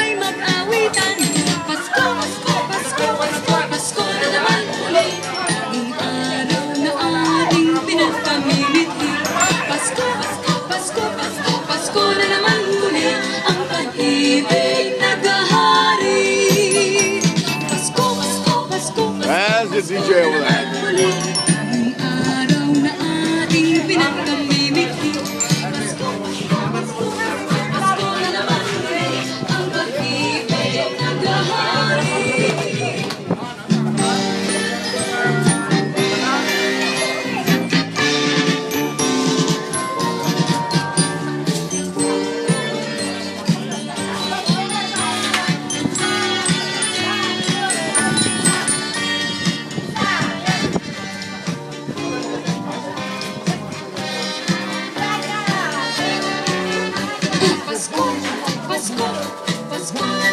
ay mag-awitan. Pasko, Pasko, Pasko, Pasko, Pasko na naman uli. Ang araw na ating pinagpamimithi. Pasko, Pasko, Pasko, Pasko, Pasko na naman uli. Ang pag-ibig naghahari. Pasko, Pasko, Pasko, Pasko, As the DJ over there. ang araw na ating pinagpamimithi. Pasko, Pasko, Pasko, Pasko na naman uli. Ang pag-ibig naghahari. Pasko, Pasko, Pasko.